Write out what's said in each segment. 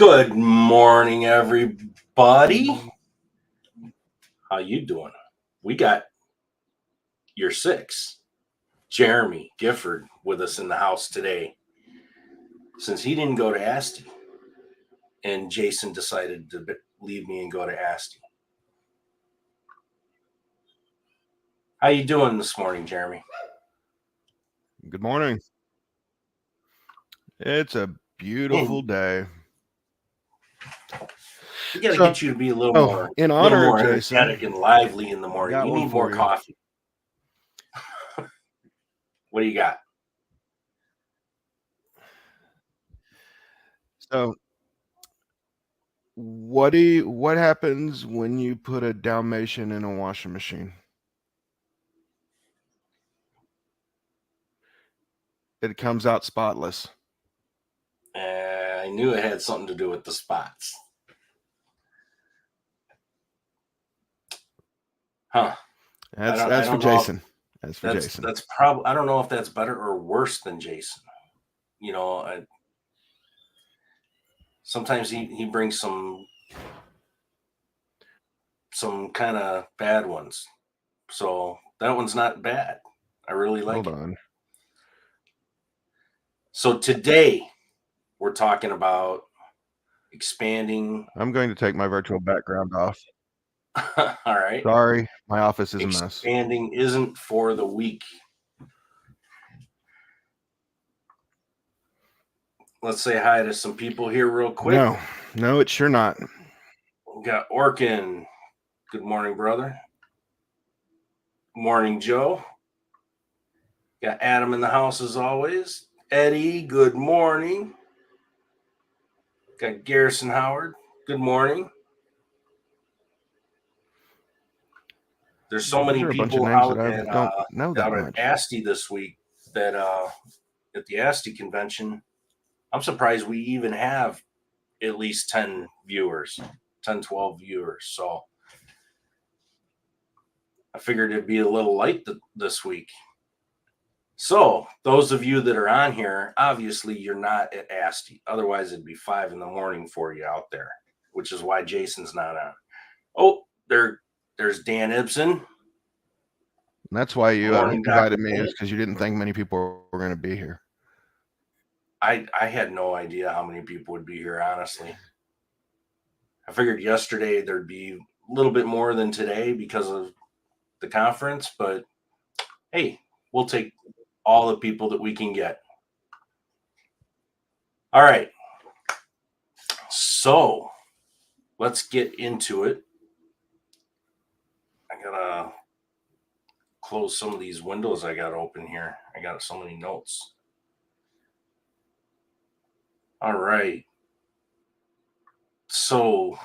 Good morning, everybody. How you doing? We got your six, Jeremy Gifford, with us in the house today. Since he didn't go to Asti, and Jason decided to leave me and go to Asti. How you doing this morning, Jeremy? Good morning. It's a beautiful Man, day. we got to So, get you to be a little in honor of more Jason, energetic and lively in the morning. got You one need more for you. coffee. What do you got? So, what happens when you put a Dalmatian in a washing machine? It comes out spotless. I knew it had something to do with the spots. Huh. That's I for don't know if Jason. That's for Jason. that's probably, I don't know if that's better or worse than Jason. You know, sometimes he brings some kind of bad ones. So that one's not bad. I really like Hold it. on. So today we're talking about expanding. I'm going to take my virtual background off. All right. Sorry, my office is a mess. Expanding isn't for the weak. Let's say hi to some people here real quick. No, it's sure not. We got Orkin. Good morning, brother. Morning, Joe. Got Adam in the house as always. Eddie, good morning. Got Garrison Howard. Good morning. There's so Those many are a bunch of people names that I don't know that out at much. ASTI this week that at the ASTI convention, I'm surprised we even have at least 10 viewers, 10, 12 viewers. So I figured it'd be a little light this week. So those of you that are on here, obviously you're not at ASTI. Otherwise, it'd be 5 a.m. for you out there, which is why Jason's not on. Oh, there's Dan Ibsen. And that's why you Morning, invited Dr. me, Dan. is because you didn't think many people were going to be here. I had no idea how many people would be here, honestly. I figured yesterday there'd be a little bit more than today because of the conference, but hey, we'll take all the people that we can get. All right. So let's get into it. I gotta close some of these windows I got open here. I got so many notes. All right. So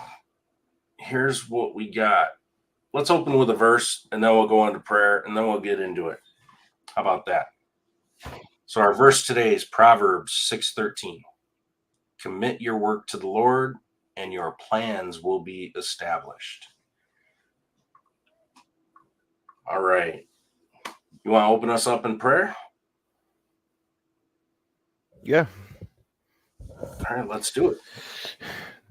here's what we got. Let's open with a verse and then we'll go into prayer and then we'll get into it. How about that? So our verse today is Proverbs 6:13. Commit your work to the Lord and your plans will be established. All right. You want to open us up in prayer? Yeah. All right, let's do it.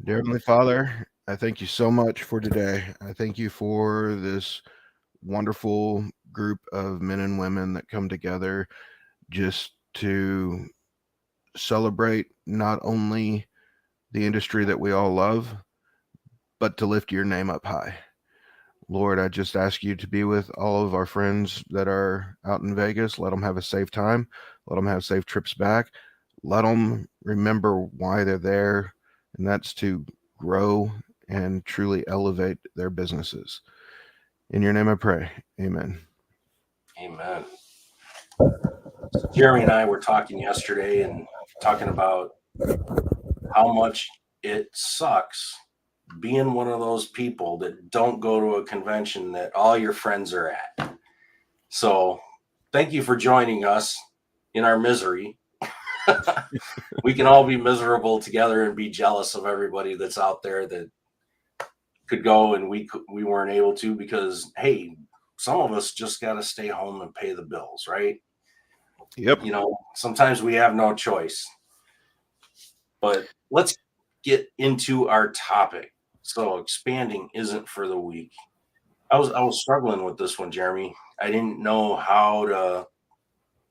Dear Heavenly Father, I thank you so much for today. I thank you for this wonderful group of men and women that come together just to celebrate not only the industry that we all love, but to lift your name up high. Lord, I just ask you to be with all of our friends that are out in Vegas. Let them have a safe time. Let them have safe trips back. Let them remember why they're there, and that's to grow and truly elevate their businesses. In your name I pray. Amen. Amen. Jeremy and I were talking yesterday and talking about how much it sucks being one of those people that don't go to a convention that all your friends are at. So thank you for joining us in our misery. We can all be miserable together and be jealous of everybody that's out there that could go and we weren't able to because, hey, some of us just got to stay home and pay the bills, right? Yep. You know, sometimes we have no choice. But let's get into our topic. So expanding isn't for the weak. I was struggling with this one, Jeremy. I didn't know how to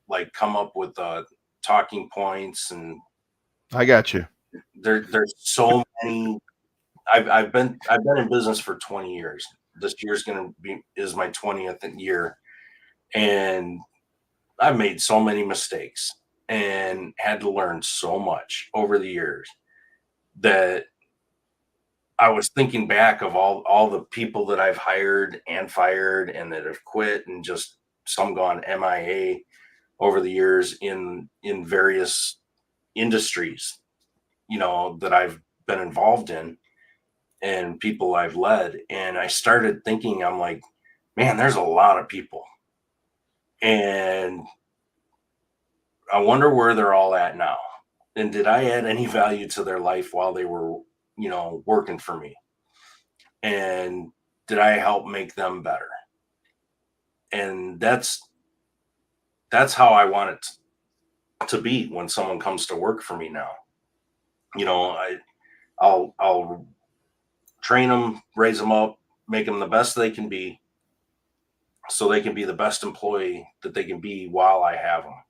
like come up with talking points, and I got you. there's so many. I've been in business for 20 years. This year's gonna be is my 20th year, and I've made so many mistakes and had to learn so much over the years that I was thinking back of all the people that I've hired and fired and that have quit and just some gone MIA over the years in various industries, that I've been involved in and people I've led. And I started thinking, I'm like, man, there's a lot of people. And I wonder where they're all at now. And did I add any value to their life while they were, working for me? And did I help make them better? And that's how I want it to be when someone comes to work for me now. I'll train them, raise them up, make them the best they can be, so they can be the best employee that they can be while I have them.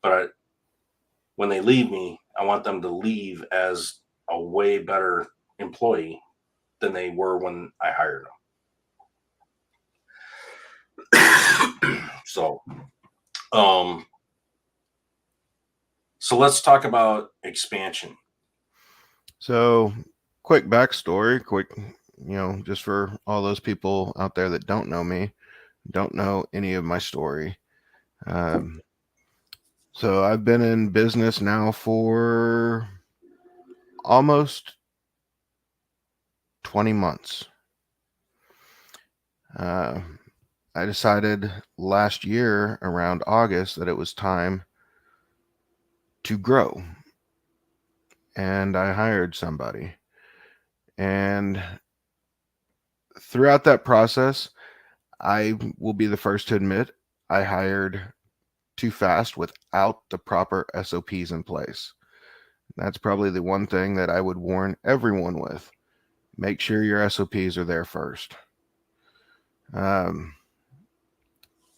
But when they leave me, I want them to leave as a way better employee than they were when I hired them. Um, so let's talk about expansion. So, quick backstory, just for all those people out there that don't know me, don't know any of my story. So I've been in business now for almost 20 months. I decided last year around August that it was time to grow. And I hired somebody. And throughout that process, I will be the first to admit I hired too fast without the proper SOPs in place. That's probably the one thing that I would warn everyone with. Make sure your SOPs are there first.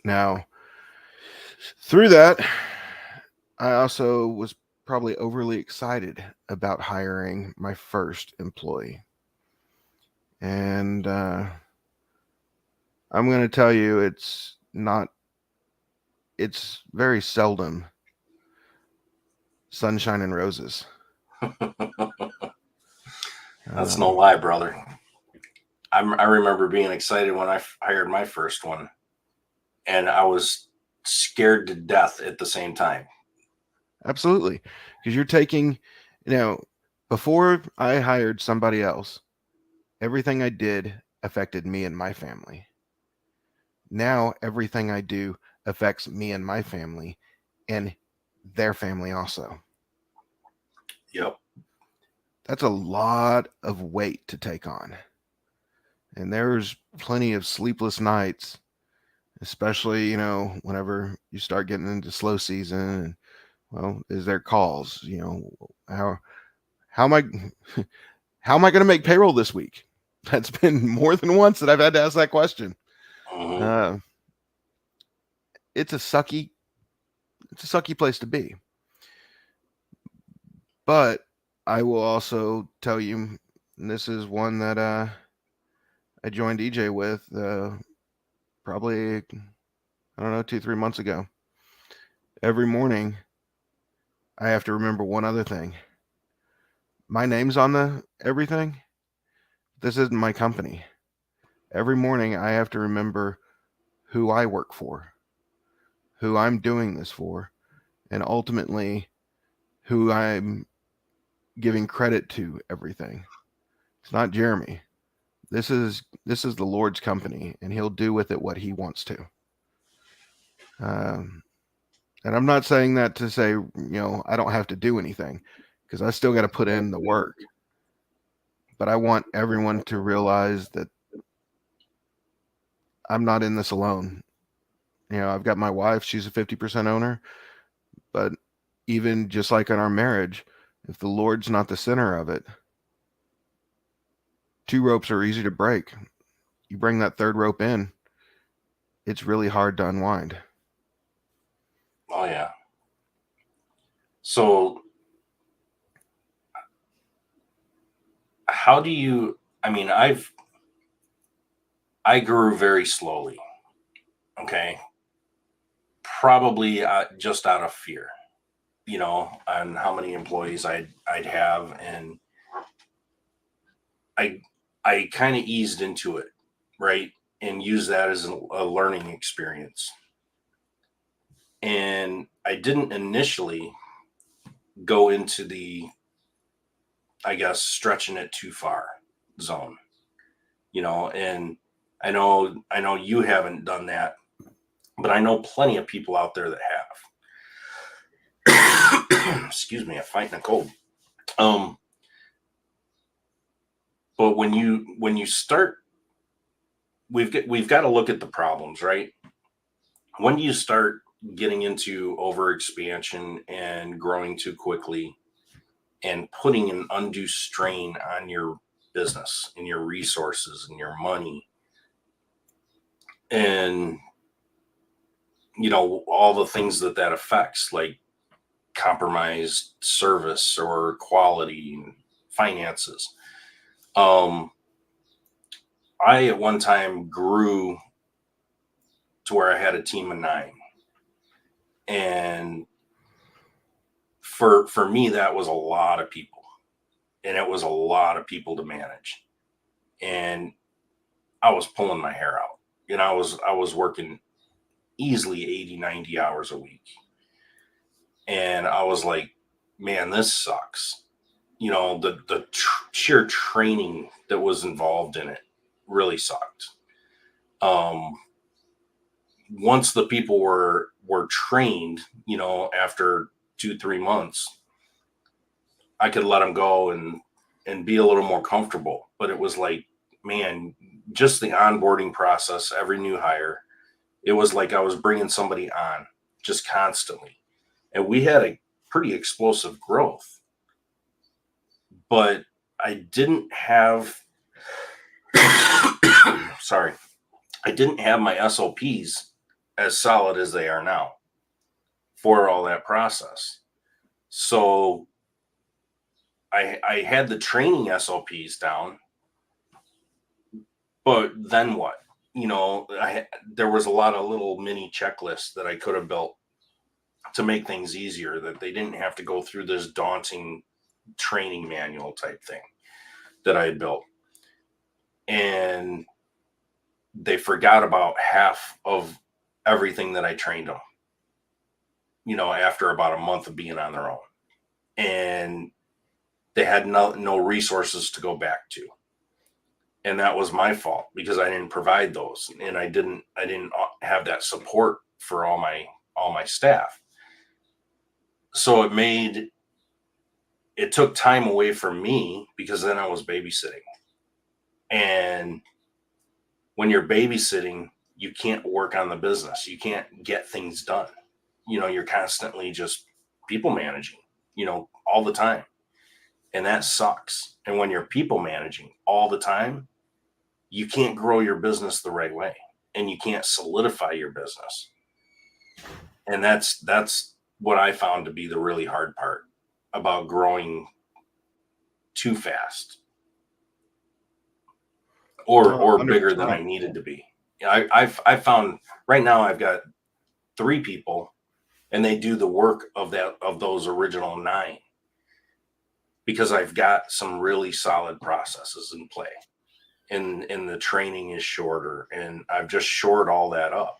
Now, through that, I also was probably overly excited about hiring my first employee. And I'm going to tell you, it's very seldom sunshine and roses. That's no lie, brother. I remember being excited when I hired my first one, and I was scared to death at the same time. Absolutely. Because you're taking, before I hired somebody else, everything I did affected me and my family. Now everything I do affects me and my family and their family also. Yep. That's a lot of weight to take on. And there's plenty of sleepless nights, especially, whenever you start getting into slow season. And, well, is there calls? How am I how am I going to make payroll this week? That's been more than once that I've had to ask that question. Mm-hmm. It's a sucky place to be. But I will also tell you, and this is one that I joined EJ with probably, I don't know, 2-3 months ago. Every morning, I have to remember one other thing. My name's on the everything. This isn't my company. Every morning, I have to remember who I work for, who I'm doing this for, and ultimately who I'm giving credit to everything. It's not Jeremy. This is the Lord's company, and He'll do with it what He wants to. And I'm not saying that to say, I don't have to do anything, because I still got to put in the work. But I want everyone to realize that I'm not in this alone. I've got my wife, she's a 50% owner, but even just like in our marriage, if the Lord's not the center of it, 2 ropes are easy to break. You bring that third rope in, it's really hard to unwind. Oh yeah. So how do you, I mean, I grew very slowly. Okay. Probably just out of fear, on how many employees I'd have. And I, I kind of eased into it. Right. And used that as a learning experience. And I didn't initially go into the, I guess, stretching it too far zone, and I know you haven't done that, but I know plenty of people out there that have. Excuse me, I'm fighting a cold. Um, but when you start, we've got to look at the problems, right? When do you start getting into over expansion and growing too quickly and putting an undue strain on your business and your resources and your money and all the things that affects, like compromised service or quality and finances. um I at one time grew to where I had a team of 9, and for me that was a lot of people, and it was a lot of people to manage, and I was pulling my hair out. I was working easily 80, 90 hours a week, and I was like, man, this sucks. The sheer training that was involved in it really sucked. um Once the people were trained, after 2 3 months, I could let them go and be a little more comfortable. But it was like, man, just the onboarding process, every new hire, it was like I was bringing somebody on just constantly, and we had a pretty explosive growth. But I didn't have sorry, I didn't have my SOPs as solid as they are now for all that process. So I had the training SOPs down, but then what? There was a lot of little mini checklists that I could have built to make things easier, that they didn't have to go through this daunting training manual type thing that I had built. And they forgot about half of everything that I trained them, after about a month of being on their own. And they had no resources to go back to. And that was my fault because I didn't provide those, and I didn't have that support for all my staff. So it took time away from me, because then I was babysitting. And when you're babysitting, you can't work on the business. You can't get things done. You're constantly just people managing, all the time. And that sucks. And when you're people managing all the time, you can't grow your business the right way, and you can't solidify your business. And that's what I found to be the really hard part about growing too fast, Oh, or bigger than 100%. I needed to be. I've found right now I've got 3 people, and they do the work of those original 9, because I've got some really solid processes in play, and the training is shorter, and I've just shored all that up.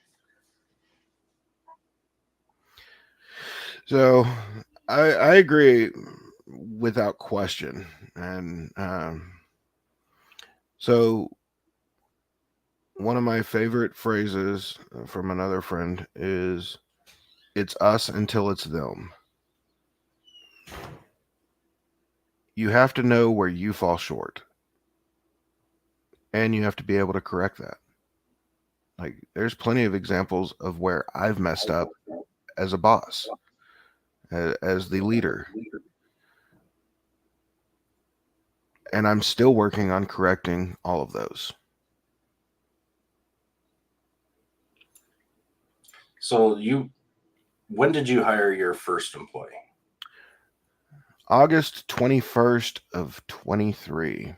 So I agree without question. And so one of my favorite phrases from another friend is, it's us until it's them. You have to know where you fall short, and you have to be able to correct that. Like, there's plenty of examples of where I've messed up as a boss, as the leader. And I'm still working on correcting all of those. So when did you hire your first employee? August 21st of 23.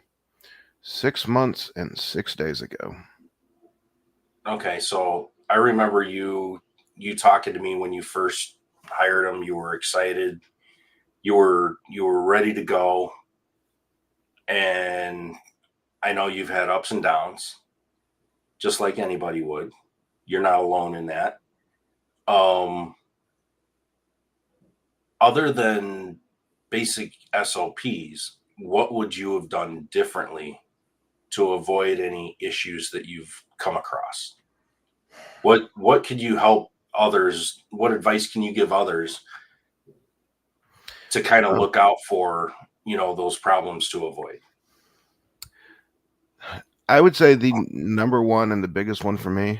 6 months and 6 days ago. Okay, so I remember you talking to me when you first hired him. You were excited. You were ready to go, and I know you've had ups and downs, just like anybody would. You're not alone in that. Um, Other than basic SOPs, what would you have done differently to avoid any issues that you've come across? What could you help others? What advice can you give others to kind of Well, look out for, those problems to avoid? I would say the number one and the biggest one for me,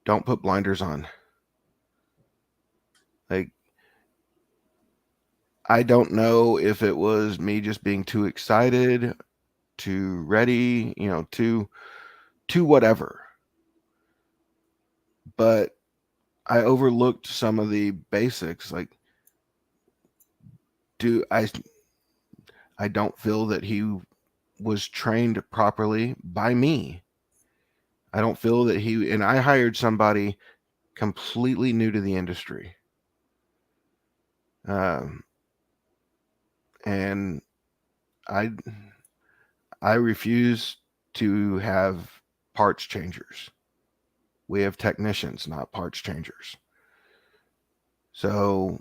don't put blinders on. Like, I don't know if it was me just being too excited, too ready, too whatever. But I overlooked some of the basics. Like, do I don't feel that he was trained properly by me. I don't feel that and I hired somebody completely new to the industry. Um, and I I refuse to have parts changers. We have technicians, not parts changers. So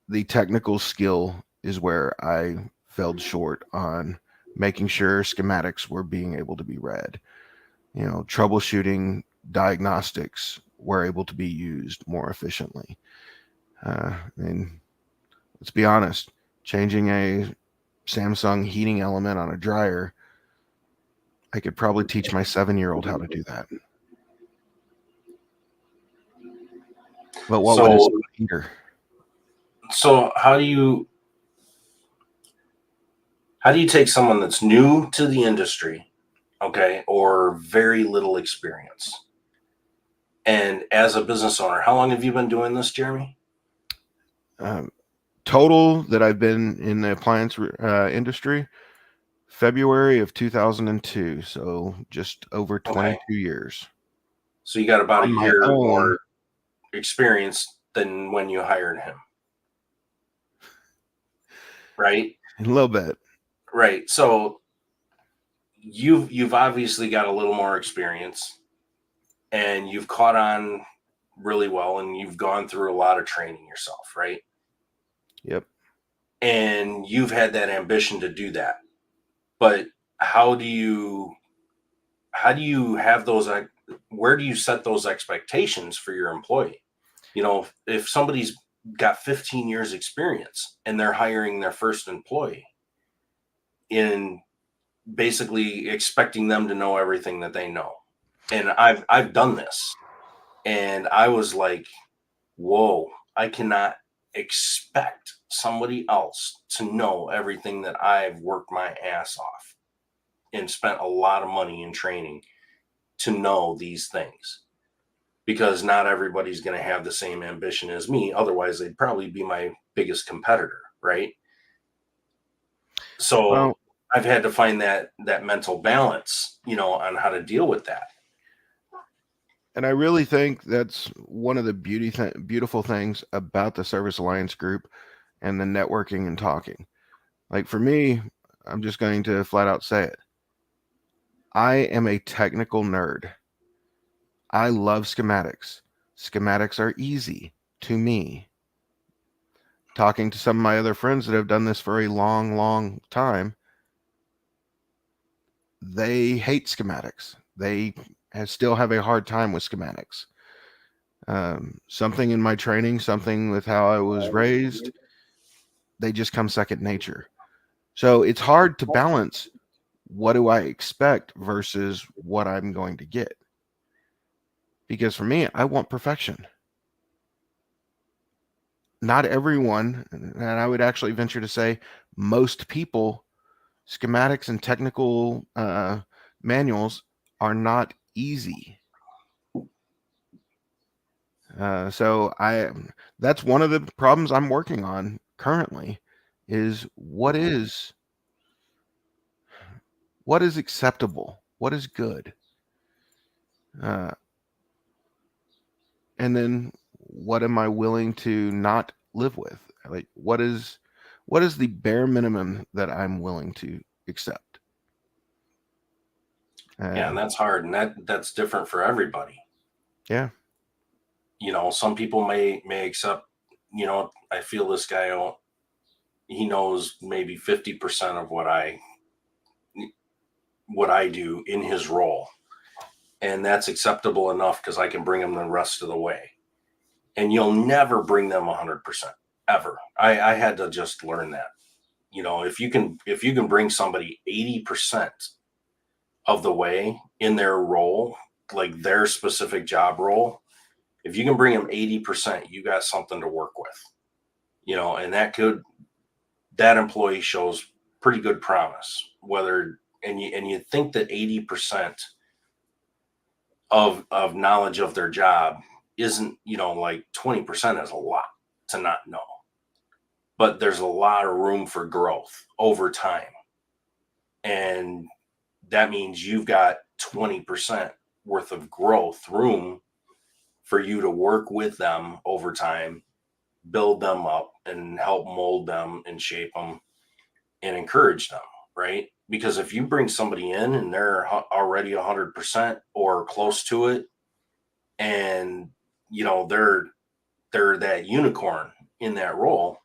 the technical skill is where I fell short on making sure schematics were being able to be read. Troubleshooting diagnostics were able to be used more efficiently. And let's be honest, changing a Samsung heating element on a dryer, I could probably teach my 7-year-old how to do that. But what would his So heater? so how do you take someone that's new to the industry, okay, or very little experience? And as a business owner, how long have you been doing this, Jeremy? Um, Total that I've been in the appliance industry, February of 2002, so just over Okay. 22 years. So you got about a On my year own, more experience than when you hired him, right? a little bit. Right. So you've obviously got a little more experience, and you've caught on really well, and you've gone through a lot of training yourself, right? Yep. And you've had that ambition to do that. But how do you have those where do you set those expectations for your employee? If somebody's got 15 years experience and they're hiring their first employee in basically expecting them to know everything that they know. And I've done this, and I was like, whoa, I cannot expect somebody else to know everything that I've worked my ass off and spent a lot of money in training to know these things, because not everybody's going to have the same ambition as me. Otherwise, they'd probably be my biggest competitor, right? So Well, I've had to find that mental balance, on how to deal with that. and I really think that's one of the beautiful things about the Service Alliance group and the networking and talking. Like for me, I'm just going to flat out say it. I am a technical nerd. I love schematics. Schematics are easy to me. Talking to some of my other friends that have done this for a long, long time, they hate schematics. They still have a hard time with schematics. Something in my training, something with how I was raised, they just come second nature. So it's hard to balance what do I expect versus what I'm going to get. Because for me, I want perfection. not everyone, and I would actually venture to say most people, schematics and technical manuals are not easy. So that's one of the problems I'm working on currently is what is acceptable, what is good, uh, and then what am I willing to not live with? Like what is the bare minimum that I'm willing to accept? Yeah, and that's hard, and that's different for everybody. Yeah. Some people may accept. I feel this guy. He knows maybe 50% of what I do in his role, and that's acceptable enough because I can bring him the rest of the way. And you'll never bring them 100% ever. I had to just learn that. If you can bring somebody 80% of the way in their role, like their specific job role, if you can bring them 80%, you got something to work with. And that employee shows pretty good promise. And you think that 80% of knowledge of their job isn't, like 20% is a lot to not know. But there's a lot of room for growth over time. And that means you've got 20% worth of growth room for you to work with them over time, build them up and help mold them and shape them and encourage them, right? Because if you bring somebody in and they're already 100% or close to it, and they're that unicorn in that role,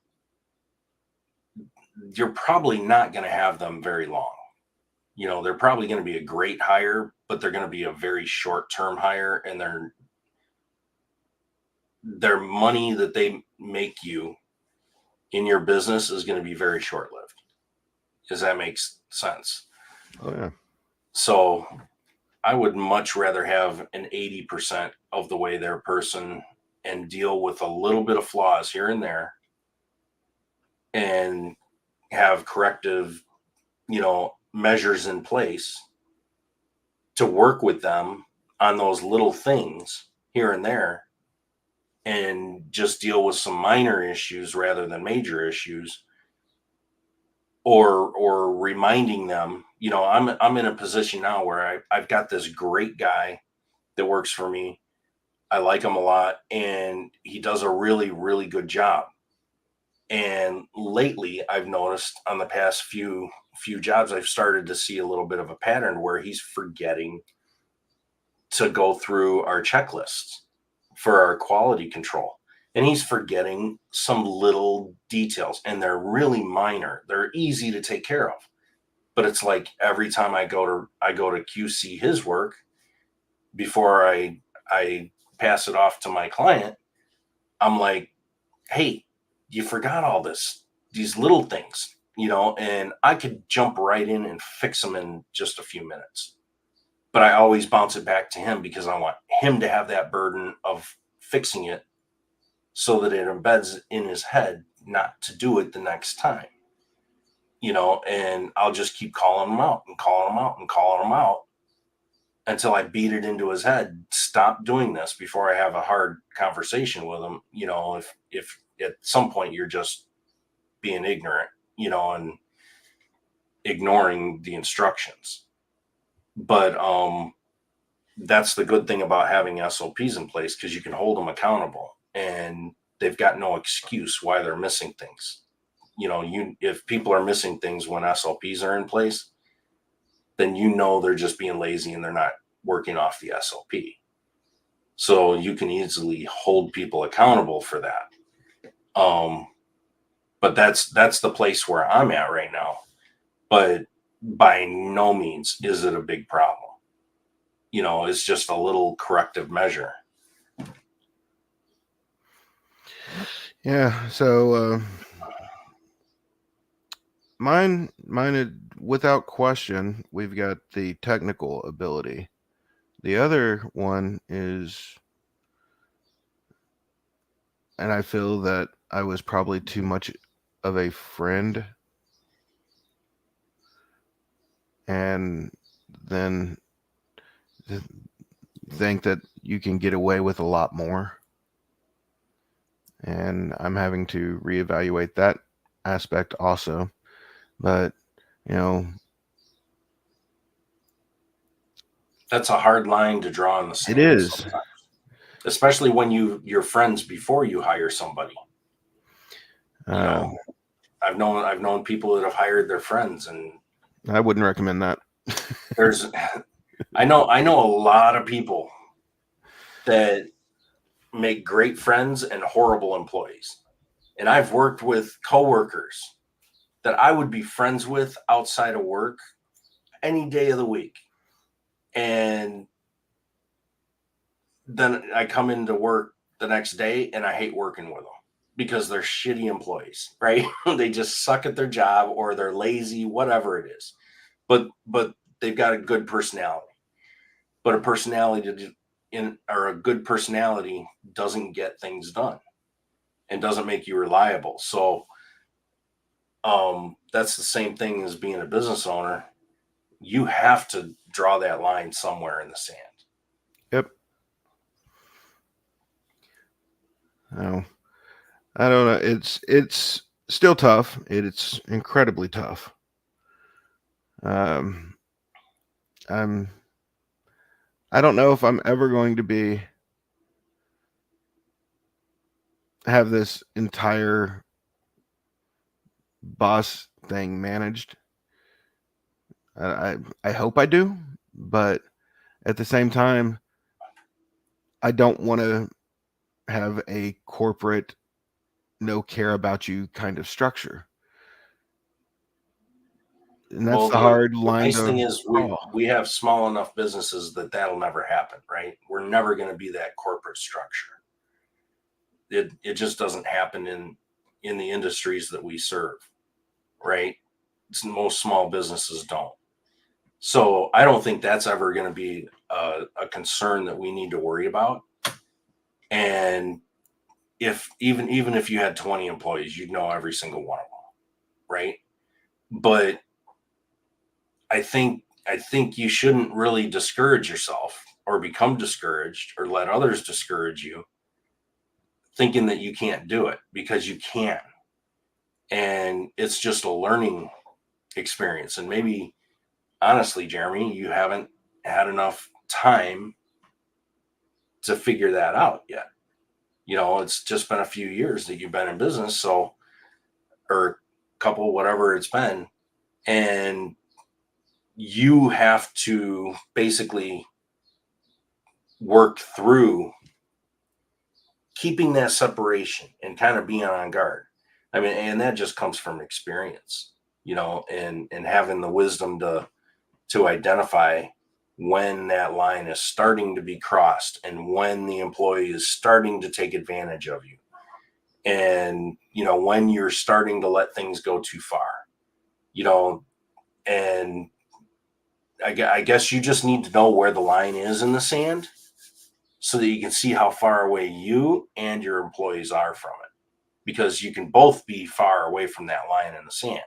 you're probably not going to have them very long. They're probably going to be a great hire, but they're going to be a very short-term hire, and their money that they make you in your business is going to be very short-lived. Does that make sense? Oh yeah. So I would much rather have an 80% of the way there person and deal with a little bit of flaws here and there and have corrective, measures in place to work with them on those little things here and there and just deal with some minor issues rather than major issues, or reminding them. I'm in a position now where I've got this great guy that works for me. I like him a lot, and he does a really, really good job. And lately, I've noticed on the past few jobs, I've started to see a little bit of a pattern where he's forgetting to go through our checklists for our quality control. And he's forgetting some little details, and they're really minor. They're easy to take care of. But it's like every time I go to QC his work before I pass it off to my client, I'm like, hey, you forgot all these little things, and I could jump right in and fix them in just a few minutes. But I always bounce it back to him because I want him to have that burden of fixing it so that it embeds in his head not to do it the next time. And I'll just keep calling him out and calling him out and calling him out until I beat it into his head. Stop doing this before I have a hard conversation with him. If at some point you're just being ignorant, and ignoring the instructions. But that's the good thing about having SOPs in place, because you can hold them accountable and they've got no excuse why they're missing things. If people are missing things when SOPs are in place, then they're just being lazy and they're not working off the SOP. So you can easily hold people accountable for that. But that's the place where I'm at right now. But by no means is it a big problem. It's just a little corrective measure. Yeah. So mine, without question, we've got the technical ability. The other one is, and I feel that I was probably too much of a friend, and then think that you can get away with a lot more. And I'm having to reevaluate that aspect also. But, you know, That's a hard line to draw in the it sand is. sometimes, especially when you're friends before you hire somebody. You know, I've known people that have hired their friends, and I wouldn't recommend that. there's I know a lot of people that make great friends and horrible employees. And I've worked with coworkers that I would be friends with outside of work any day of the week. And then I come into work the next day and I hate working with them because they're shitty employees, right? They just suck at their job or they're lazy, whatever it is. But they've got a good personality. But a good personality doesn't get things done and doesn't make you reliable. So that's the same thing as being a business owner. You have to draw that line somewhere in the sand. Yep. No, I don't know. It's still tough. It's incredibly tough. Um, I don't know if I'm ever going to have this entire boss thing managed. I hope I do, but at the same time, I don't want to have a corporate no care about you kind of structure. And that's Well, the the hard line nice thing to is draw. we have small enough businesses that that'll never happen, right? We're never going to be that corporate structure. It just doesn't happen in the industries that we serve, right? Most small businesses don't. So I don't think that's ever going to be a concern that we need to worry about. And if even if you had 20 employees, you'd know every single one of them, right? But I think you shouldn't really discourage yourself or become discouraged or let others discourage you thinking that you can't do it, because you can. And it's just a learning experience. And maybe honestly, Jeremy, you haven't had enough time to figure that out yet. It's just been a few years that you've been in business, so, or a couple, whatever it's been, and you have to basically work through keeping that separation and kind of being on guard. I mean, and that just comes from experience, and having the wisdom to identify when that line is starting to be crossed and when the employee is starting to take advantage of you, and when you're starting to let things go too far, you know and I guess you just need to know where the line is in the sand so that you can see how far away you and your employees are from it, because you can both be far away from that line in the sand.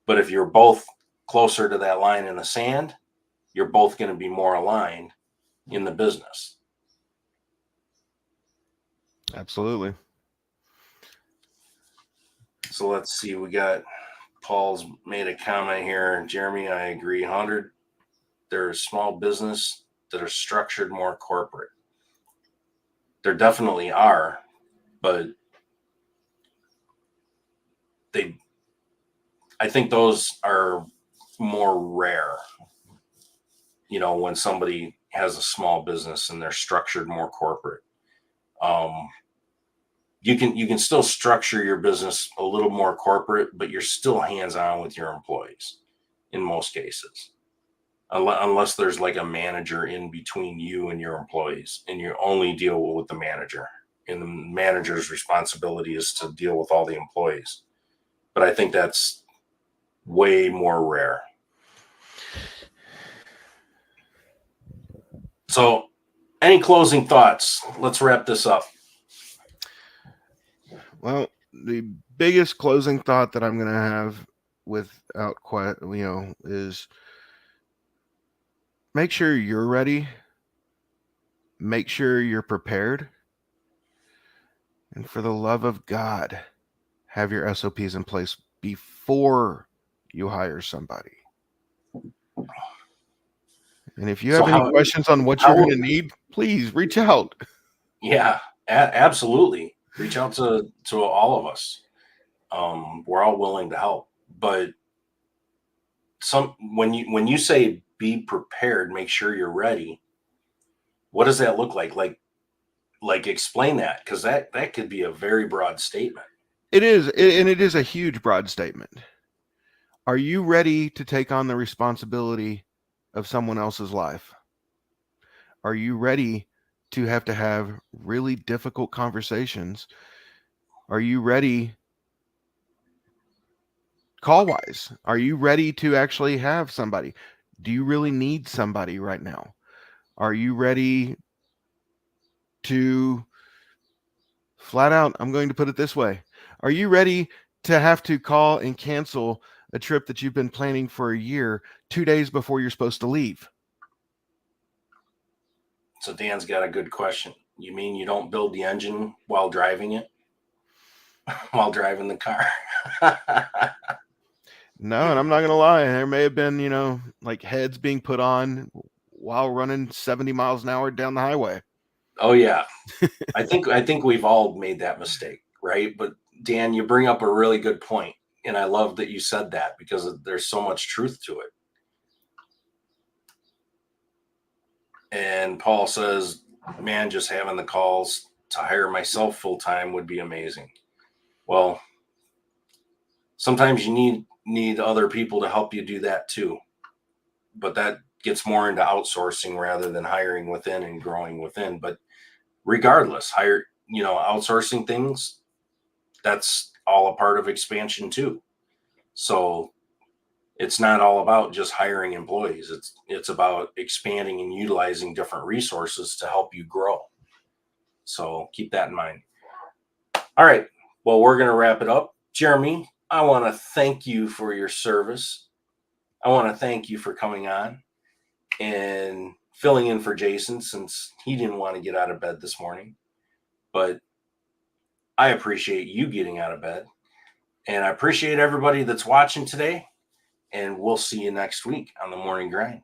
But if you're both closer to that line in the sand, you're both going to be more aligned in the business. Absolutely. So let's see. We got Paul's made a comment here. Jeremy, I agree 100. There are small business that are structured more corporate. There definitely are, but I think those are more rare. When somebody has a small business and they're structured more corporate, um, you can still structure your business a little more corporate, but you're still hands on with your employees in most cases, unless there's like a manager in between you and your employees, and you only deal with the manager, and the manager's responsibility is to deal with all the employees. But I think that's way more rare. So, any closing thoughts? Let's wrap this up. Well, the biggest closing thought that I'm going to have without is make sure you're ready, make sure you're prepared, and for the love of God, have your SOPs in place before you hire somebody. And if you So have any questions on what you're going to need, please reach out. Yeah, absolutely. Reach out to all of us. We're all willing to help. But when you say be prepared, make sure you're ready. What does that look like? Like explain that, because that could be a very broad statement. It is, and it is a huge, broad statement. Are you ready to take on the responsibility of someone else's life? Are you ready to have really difficult conversations? Are you ready call wise? Are you ready to actually have somebody? Do you really need somebody right now? Are you ready to flat out? I'm going to put it this way. Are you ready to have to call and cancel a trip that you've been planning for a year 2 days before you're supposed to leave? So Dan's got a good question. You mean you don't build the engine while driving it? While driving the car? No, and I'm not going to lie. There may have been, like heads being put on while running 70 miles an hour down the highway. Oh yeah. I think we've all made that mistake, right? But Dan, you bring up a really good point, and I love that you said that because there's so much truth to it. And Paul says, "Man, just having the calls to hire myself full time would be amazing." Well, sometimes you need other people to help you do that too, but that gets more into outsourcing rather than hiring within and growing within. But regardless, outsourcing things, that's all a part of expansion too. So it's not all about just hiring employees. It's about expanding and utilizing different resources to help you grow. So keep that in mind. All right. Well, we're going to wrap it up. Jeremy, I want to thank you for your service. I want to thank you for coming on and filling in for Jason since he didn't want to get out of bed this morning. But I appreciate you getting out of bed. And I appreciate everybody that's watching today. And we'll see you next week on the Morning Grind.